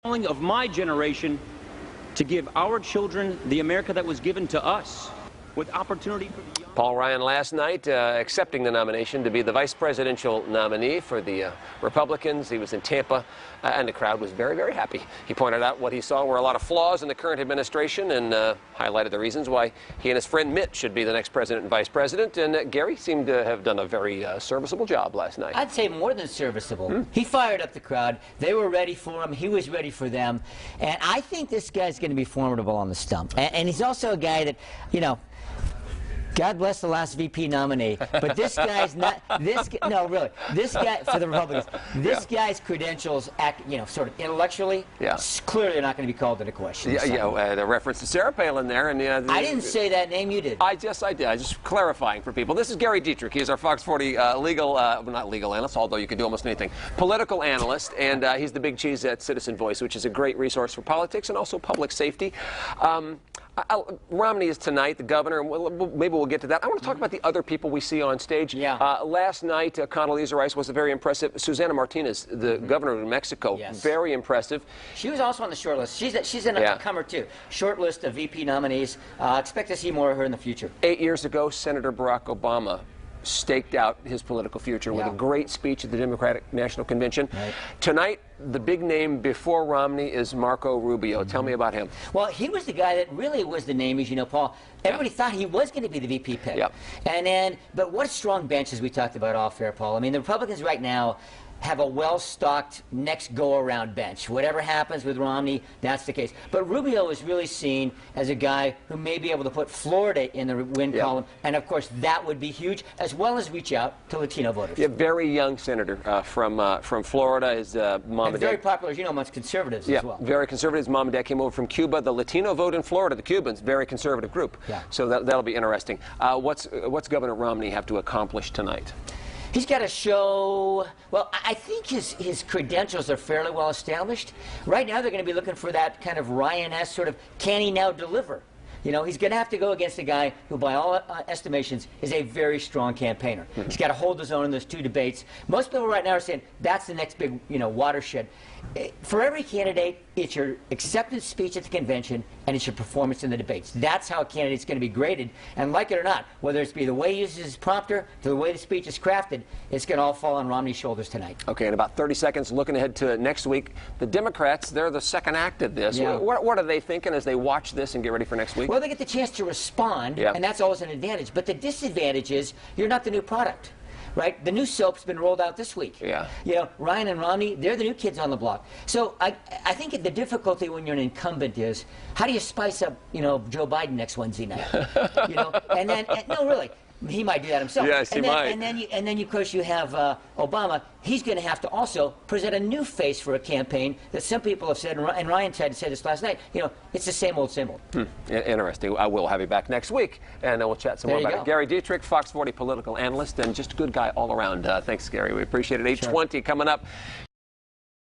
Calling of my generation to give our children the America that was given to us, with opportunity for the young. Paul Ryan last night accepting the nomination to be the vice presidential nominee for the Republicans. He was in Tampa, and the crowd was very, very happy. He pointed out what he saw were a lot of flaws in the current administration and highlighted the reasons why he and his friend Mitt should be the next president and vice president. And Gary seemed to have done a very serviceable job last night. I'd say more than serviceable. He fired up the crowd. They were ready for him. He was ready for them. And I think this guy's going to be formidable on the stump. And he's also a guy that, you know, God bless the last VP nominee, but this guy's not, no, really, this guy, for the Republicans, this guy's credentials, sort of intellectually, clearly are not going to be called into question. The reference to Sarah Palin there. And I didn't say that name, you did. I did. I just clarifying for people. This is Gary Dietrich. He's our Fox 40 not legal analyst, although you can do almost anything, political analyst, and he's the big cheese at Citizen Voice, which is a great resource for politics and also public safety. Romney is tonight, the governor, and maybe we'll get to that. I want to talk about the other people we see on stage. Last night, Condoleezza Rice was very impressive. Susana Martinez, the governor of New Mexico, very impressive. She was also on the short list. She's an up-and-comer, too. Short list of VP nominees. Expect to see more of her in the future. 8 years ago, Senator Barack Obama staked out his political future with a great speech at the Democratic National Convention. Tonight, the big name before Romney is Marco Rubio. Tell me about him. Well, he was the guy that really was the name, as you know, Paul. Everybody thought he was going to be the VP pick. But what a strong bench, as we talked about off air, Paul. I mean, the Republicans right now have a well-stocked next go-around bench. Whatever happens with Romney, that's the case. But Rubio is really seen as a guy who may be able to put Florida in the win column, and of course that would be huge, as well as reach out to Latino voters. Very young senator from Florida. His mom and dad. Very popular, as you know, amongst conservatives as well. Very conservative. His mom and dad came over from Cuba. The Latino vote in Florida, the Cubans, very conservative group. So that'll be interesting. What's Governor Romney have to accomplish tonight? He's got to show, well, I think his credentials are fairly well established. Right now they're going to be looking for that kind of Ryan-esque sort of, can he now deliver? You know, he's going to have to go against a guy who, by all estimations, is a very strong campaigner. He's got to hold his own in those two debates. Most people right now are saying that's the next big, watershed. For every candidate, it's your acceptance speech at the convention and it's your performance in the debates. That's how a candidate's going to be graded. And like it or not, whether it's the way he uses his prompter to the way the speech is crafted, it's going to all fall on Romney's shoulders tonight. Okay, in about 30 seconds, looking ahead to next week, the Democrats, they're the second act of this. What are they thinking as they watch this and get ready for next week? Well, they get the chance to respond, and that's always an advantage. But the disadvantage is you're not the new product. Right? The new soap's been rolled out this week. Ryan and Romney, they're the new kids on the block. So I think the difficulty when you're an incumbent is, how do you spice up, Joe Biden next Wednesday night? And then, no, really, he might do that himself. Yes, he might. And then, of course, you have Obama. He's going to have to also present a new face for a campaign that some people have said, and Ryan tried to say this last night, it's the same old, same old. Interesting. I will have you back next week, and we'll chat some more about it. Gary Dietrich, Fox 40 political analyst, and just a good guy all around. Thanks, Gary. We appreciate it. 8:20 coming up.